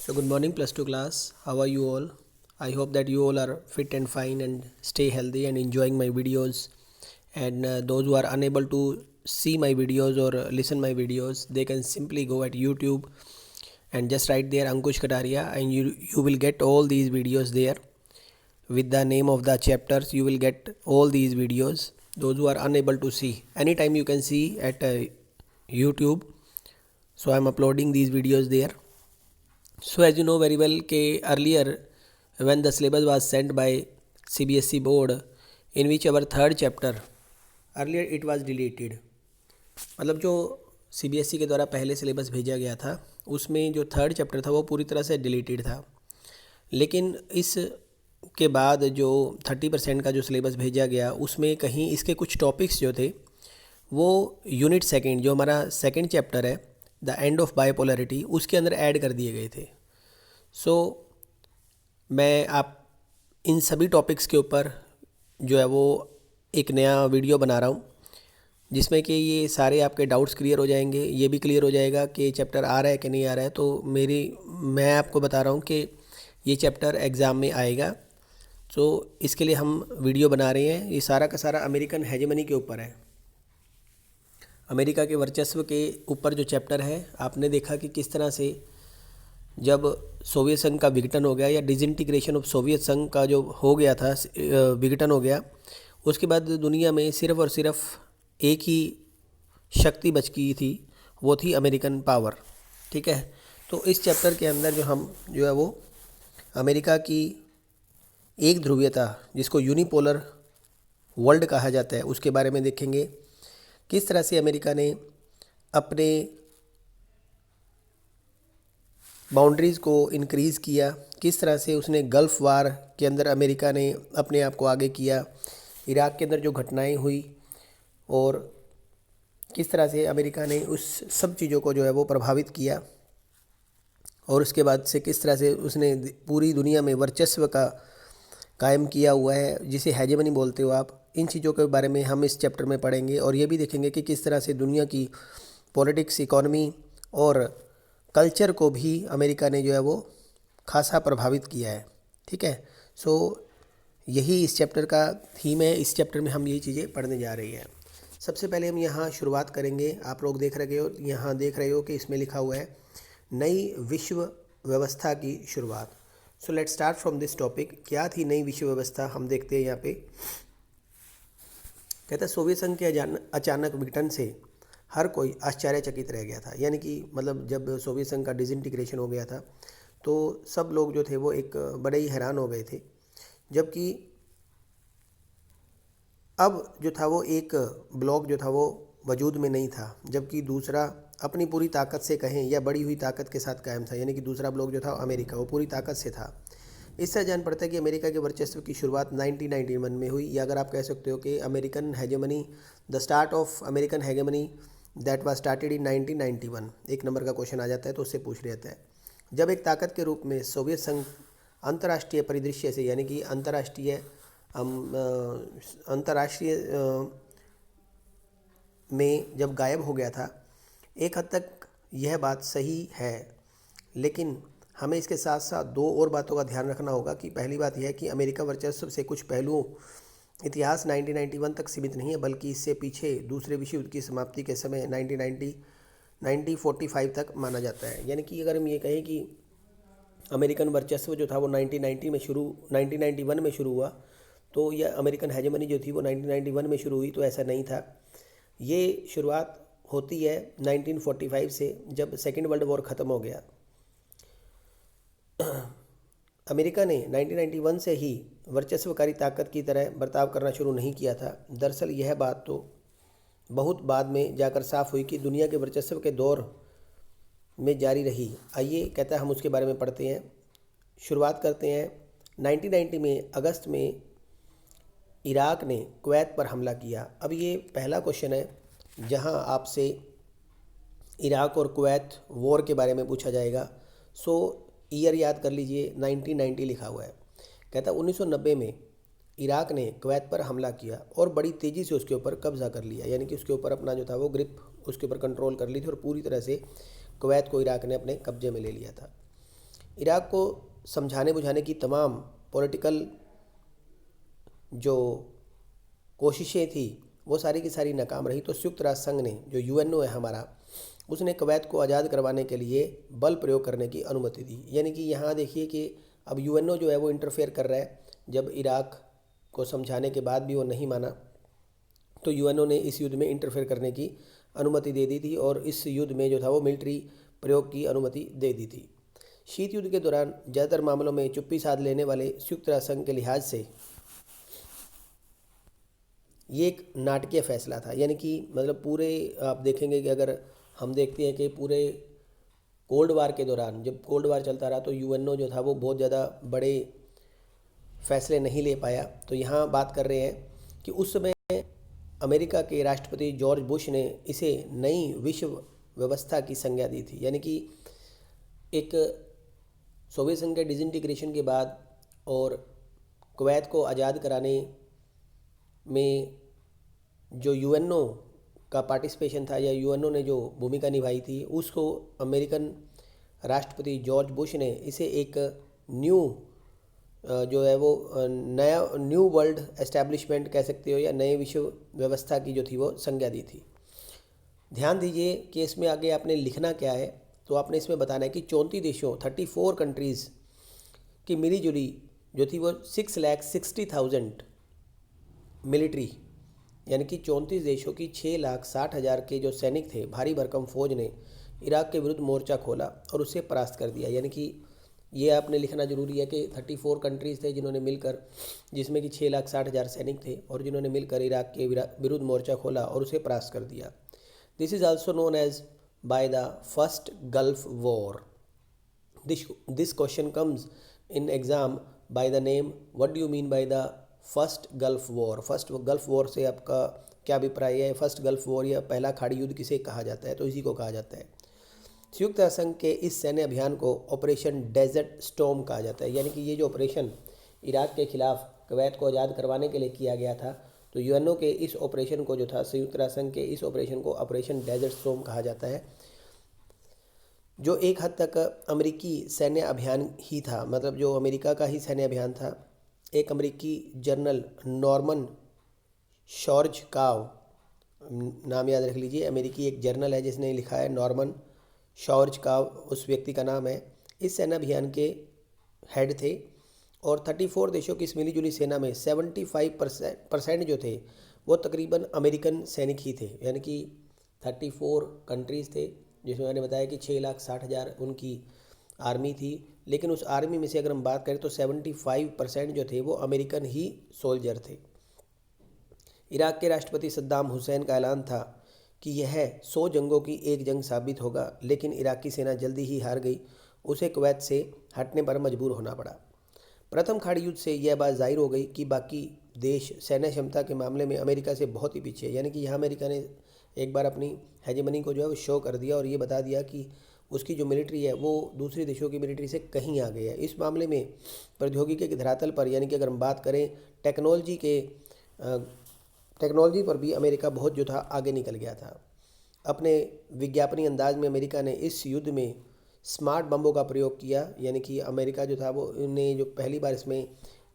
So, good morning, plus two class. How are you all? I hope that you all are fit and fine and stay healthy and enjoying my videos. And those who are unable to see my videos or listen my videos, they can simply go at YouTube and just write there Ankush Kataria, and you will get all these videos there with the name of the chapters. You will get all these videos. Those who are unable to see, anytime you can see at YouTube. So I am uploading these videos there. So as you know very well कि earlier when the syllabus was sent by CBSE board, in which our third chapter earlier it was deleted. मतलब जो CBSE के द्वारा पहले syllabus भेजा गया था उसमें जो थर्ड चैप्टर था वो पूरी तरह से डिलीटेड था। लेकिन इस के बाद जो 30% का जो सिलेबस भेजा गया उसमें कहीं इसके कुछ टॉपिक्स जो थे वो यूनिट सेकंड जो हमारा सेकंड चैप्टर है द एंड ऑफ बायोपोलरिटी उसके अंदर ऐड कर दिए गए थे। सो मैं आप इन सभी टॉपिक्स के ऊपर जो है वो एक नया वीडियो बना रहा हूँ जिसमें कि ये सारे आपके डाउट्स क्लियर हो जाएंगे। ये भी क्लियर हो जाएगा कि चैप्टर आ रहा है कि नहीं आ रहा है। तो मैं आपको बता रहा हूँ कि ये चैप्टर एग्ज़ाम में आएगा। तो इसके लिए हम वीडियो बना रहे हैं। ये सारा का सारा अमेरिकन हेजेमनी के ऊपर है, अमेरिका के वर्चस्व के ऊपर जो चैप्टर है। आपने देखा कि किस तरह से जब सोवियत संघ का विघटन हो गया या डिसइंटीग्रेशन ऑफ सोवियत संघ का जो हो गया था, विघटन हो गया, उसके बाद दुनिया में सिर्फ़ और सिर्फ एक ही शक्ति बच गई थी, वो थी अमेरिकन पावर। ठीक है, तो इस चैप्टर के अंदर जो है वो अमेरिका की एक ध्रुवीयता जिसको यूनिपोलर वर्ल्ड कहा जाता है उसके बारे में देखेंगे। किस तरह से अमेरिका ने अपने बाउंड्रीज़ को इंक्रीज़ किया, किस तरह से उसने गल्फ़ वार के अंदर अमेरिका ने अपने आप को आगे किया, इराक़ के अंदर जो घटनाएं हुई और किस तरह से अमेरिका ने उस सब चीज़ों को जो है वो प्रभावित किया, और उसके बाद से किस तरह से उसने पूरी दुनिया में वर्चस्व का कायम किया हुआ है जिसे हेजेमनी बोलते हो आप। इन चीज़ों के बारे में हम इस चैप्टर में पढ़ेंगे और ये भी देखेंगे कि किस तरह से दुनिया की पॉलिटिक्स, इकोनॉमी और कल्चर को भी अमेरिका ने जो है वो खासा प्रभावित किया है। ठीक है, सो यही इस चैप्टर का थीम है। इस चैप्टर में हम ये चीज़ें पढ़ने जा रही हैं। सबसे पहले हम यहाँ शुरुआत करेंगे। आप लोग देख रहे हो कि इसमें लिखा हुआ है नई विश्व व्यवस्था की शुरुआत। So let's start from this topic. क्या थी नई विश्व व्यवस्था, हम देखते हैं यहाँ पे। कहता है सोवियत संघ के अचानक विघटन से हर कोई आश्चर्यचकित रह गया था। यानी कि मतलब जब सोवियत संघ का डिसइंटीग्रेशन हो गया था तो सब लोग जो थे वो एक बड़े ही हैरान हो गए थे, जबकि अब जो था वो एक ब्लॉक जो था वो वजूद में नहीं था, जबकि दूसरा अपनी पूरी ताकत से कहें या बड़ी हुई ताकत के साथ कायम था। यानी कि दूसरा ब्लॉक जो था अमेरिका, वो पूरी ताकत से था। इससे जान पड़ता है कि अमेरिका के वर्चस्व की शुरुआत 1991 में हुई, या अगर आप कह सकते हो कि American hegemony, the start of American hegemony that was started in 1991। एक नंबर का क्वेश्चन आ जाता है तो उससे पूछ लेता है, जब एक ताकत के रूप में सोवियत संघ अंतर्राष्ट्रीय परिदृश्य से, यानी कि अंतर्राष्ट्रीय में जब गायब हो गया था। एक हद तक यह बात सही है, लेकिन हमें इसके साथ साथ दो और बातों का ध्यान रखना होगा। कि पहली बात यह है कि अमेरिका वर्चस्व से कुछ पहलुओं इतिहास 1991 तक सीमित नहीं है, बल्कि इससे पीछे दूसरे विश्व युद्ध की समाप्ति के समय 1945 तक माना जाता है। यानी कि अगर हम ये कहें कि अमेरिकन वर्चस्व जो था वो 1991 में शुरू हुआ, तो यह अमेरिकन हेजेमनी जो थी वो 1991 में शुरू हुई, तो ऐसा नहीं था। ये शुरुआत होती है 1945 से, जब सेकेंड वर्ल्ड वॉर ख़त्म हो गया। अमेरिका ने 1991 से ही वर्चस्वकारी ताकत की तरह बर्ताव करना शुरू नहीं किया था। दरअसल यह बात तो बहुत बाद में जाकर साफ हुई कि दुनिया के वर्चस्व के दौर में जारी रही। आइए कहता है हम उसके बारे में पढ़ते हैं। शुरुआत करते हैं। 1990 में अगस्त में इराक़ ने कुवैत पर हमला किया। अब ये पहला क्वेश्चन है जहां आपसे इराक़ और कुवैत वॉर के बारे में पूछा जाएगा। सो ईयर याद कर लीजिए, 1990 लिखा हुआ है। कहता 1990 में इराक़ ने कुवैत पर हमला किया और बड़ी तेज़ी से उसके ऊपर कब्ज़ा कर लिया। यानी कि उसके ऊपर अपना जो था वो ग्रिप, उसके ऊपर कंट्रोल कर ली थी और पूरी तरह से कुवैत को इराक़ ने अपने कब्जे में ले लिया था। इराक को समझाने बुझाने की तमाम पॉलिटिकल जो कोशिशें थी वो सारी की सारी नाकाम रही। तो संयुक्त राष्ट्र संघ ने, जो यूएनओ है हमारा, उसने कुवैत को आज़ाद करवाने के लिए बल प्रयोग करने की अनुमति दी। यानी कि यहाँ देखिए कि अब यूएनओ जो है वो इंटरफेयर कर रहा है। जब इराक को समझाने के बाद भी वो नहीं माना तो यूएनओ ने इस युद्ध में इंटरफेयर करने की अनुमति दे दी थी और इस युद्ध में जो था वो मिलिट्री प्रयोग की अनुमति दे दी थी। शीत युद्ध के दौरान ज़्यादातर मामलों में चुप्पी साध लेने वाले संयुक्त राष्ट्र संघ के लिहाज से ये एक नाटकीय फैसला था। यानी कि मतलब पूरे आप देखेंगे कि अगर हम देखते हैं कि पूरे कोल्ड वार के दौरान, जब कोल्ड वार चलता रहा, तो यूएनओ जो था वो बहुत ज़्यादा बड़े फैसले नहीं ले पाया। तो यहाँ बात कर रहे हैं कि उस समय अमेरिका के राष्ट्रपति जॉर्ज बुश ने इसे नई विश्व व्यवस्था की संज्ञा दी थी। यानी कि एक सोवियत संघ के डिसइंटीग्रेशन के बाद और कुवैत को आज़ाद कराने में जो यूएनओ का पार्टिसिपेशन था या यूएनओ ने जो भूमिका निभाई थी, उसको अमेरिकन राष्ट्रपति जॉर्ज बुश ने इसे एक न्यू जो है वो नया न्यू वर्ल्ड एस्टैब्लिशमेंट कह सकते हो या नए विश्व व्यवस्था की जो थी वो संज्ञा दी थी। ध्यान दीजिए कि इसमें आगे आपने लिखना क्या है। तो आपने इसमें बताना है कि 34 देशों 34 कंट्रीज़ की मिली जुली जो थी वो 6,60,000 मिलिट्री, यानी कि 34 देशों की 6,60,000 के जो सैनिक थे, भारी भरकम फौज ने इराक के विरुद्ध मोर्चा खोला और उसे परास्त कर दिया। यानी कि ये आपने लिखना जरूरी है कि 34 कंट्रीज़ थे जिन्होंने मिलकर, जिसमें कि 6,60,000 सैनिक थे और जिन्होंने मिलकर इराक के विरुद्ध मोर्चा खोला और उसे परास्त कर दिया। This is also known as by the first Gulf War. This question comes in exam by the name what do you mean by the first Gulf War. First Gulf War से आपका क्या अभिप्राय है? फर्स्ट गल्फ वॉर या पहला खाड़ी युद्ध किसे कहा जाता है? तो इसी को कहा जाता है। संयुक्त राष्ट्र संघ के इस सैन्य अभियान को ऑपरेशन डेजर्ट स्टॉर्म कहा जाता है। यानी कि ये जो ऑपरेशन इराक के खिलाफ कुवैत को आज़ाद करवाने के लिए किया गया था, तो यूएनओ के इस ऑपरेशन को जो था, संयुक्त राष्ट्र संघ के इस ऑपरेशन को ऑपरेशन डेजर्ट स्टॉर्म कहा जाता है, जो एक हद तक अमेरिकी सैन्य अभियान ही था। मतलब जो अमेरिका का ही सैन्य अभियान था। एक अमेरिकी जनरल नॉर्मन शॉर्जकाव, नाम याद रख लीजिए, अमेरिकी एक जर्नल है जिसने लिखा है, नॉर्मन शॉर्जकाव उस व्यक्ति का नाम है, इस सेना अभियान के हेड थे। और 34 देशों की इस मिली जुली सेना में 75% जो थे वो तकरीबन अमेरिकन सैनिक ही थे। यानी कि 34 कंट्रीज़ थे जिसमें मैंने बताया कि 6,60,000 उनकी आर्मी थी, लेकिन उस आर्मी में से अगर हम बात करें तो 75% जो थे वो अमेरिकन ही सोल्जर थे। इराक के राष्ट्रपति सद्दाम हुसैन का ऐलान था कि यह 100 जंगों की एक जंग साबित होगा, लेकिन इराकी सेना जल्दी ही हार गई। उसे कुवैत से हटने पर मजबूर होना पड़ा। प्रथम खाड़ी युद्ध से यह बात जाहिर हो गई कि बाकी देश सैन्य क्षमता के मामले में अमेरिका से बहुत ही पीछे है। यानी कि यहाँ अमेरिका ने एक बार अपनी हेजेमनी को जो है वो शो कर दिया और ये बता दिया कि उसकी जो मिलिट्री है वो दूसरे देशों की मिलिट्री से कहीं आगे है। इस मामले में प्रौद्योगिकी के धरातल पर, यानी कि अगर हम बात करें टेक्नोलॉजी पर भी अमेरिका बहुत जो था आगे निकल गया था। अपने विज्ञापनी अंदाज में अमेरिका ने इस युद्ध में स्मार्ट बम्बों का प्रयोग किया। यानी कि अमेरिका जो था वो ने जो पहली बार इसमें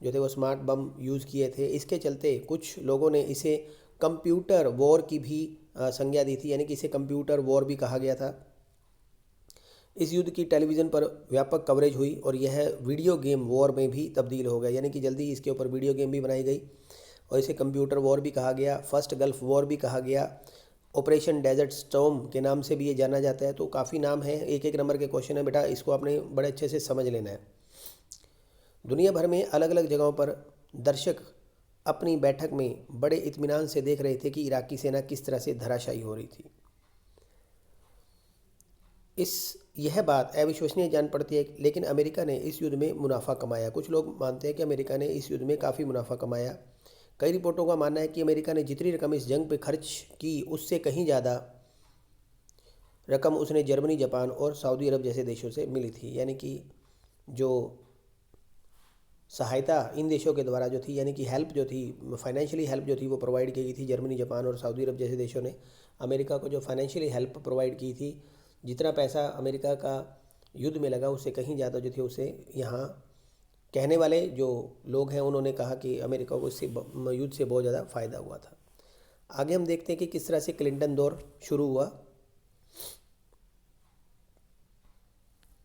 जो थे वो स्मार्ट बम यूज़ किए थे। इसके चलते कुछ लोगों ने इसे कंप्यूटर वॉर की भी संज्ञा दी थी। यानी कि इसे कंप्यूटर वॉर भी कहा गया था। इस युद्ध की टेलीविज़न पर व्यापक कवरेज हुई और यह वीडियो गेम वॉर में भी तब्दील हो गया। यानी कि जल्दी ही इसके ऊपर वीडियो गेम भी बनाई गई और इसे कंप्यूटर वॉर भी कहा गया, फर्स्ट गल्फ वॉर भी कहा गया, ऑपरेशन डेजर्ट स्टॉर्म के नाम से भी ये जाना जाता है। तो काफ़ी नाम है, एक एक नंबर के क्वेश्चन है बेटा, इसको आपने बड़े अच्छे से समझ लेना है। दुनिया भर में अलग अलग जगहों पर दर्शक अपनी बैठक में बड़े इत्मीनान से देख रहे थे कि इराकी सेना किस तरह से धराशायी हो रही थी। यह बात अविश्वसनीय जान पड़ती है, लेकिन अमेरिका ने इस युद्ध में मुनाफा कमाया। कुछ लोग मानते हैं कि अमेरिका ने इस युद्ध में काफ़ी मुनाफा कमाया। कई रिपोर्टों का मानना है कि अमेरिका ने जितनी रकम इस जंग पे खर्च की उससे कहीं ज़्यादा रकम उसने जर्मनी, जापान और सऊदी अरब जैसे देशों से मिली थी। यानी कि जो सहायता इन देशों के द्वारा जो थी, यानी कि हेल्प जो थी, फाइनेंशियली हेल्प जो थी वो प्रोवाइड की गई थी जर्मनी, जापान और सऊदी अरब जैसे देशों ने अमेरिका को जो फाइनेंशियली हेल्प प्रोवाइड की थी। जितना पैसा अमेरिका का युद्ध में लगा उससे कहीं ज़्यादा जो थे उसे यहाँ कहने वाले जो लोग हैं उन्होंने कहा कि अमेरिका को इससे युद्ध से बहुत ज़्यादा फ़ायदा हुआ था। आगे हम देखते हैं कि किस तरह से क्लिंटन दौर शुरू हुआ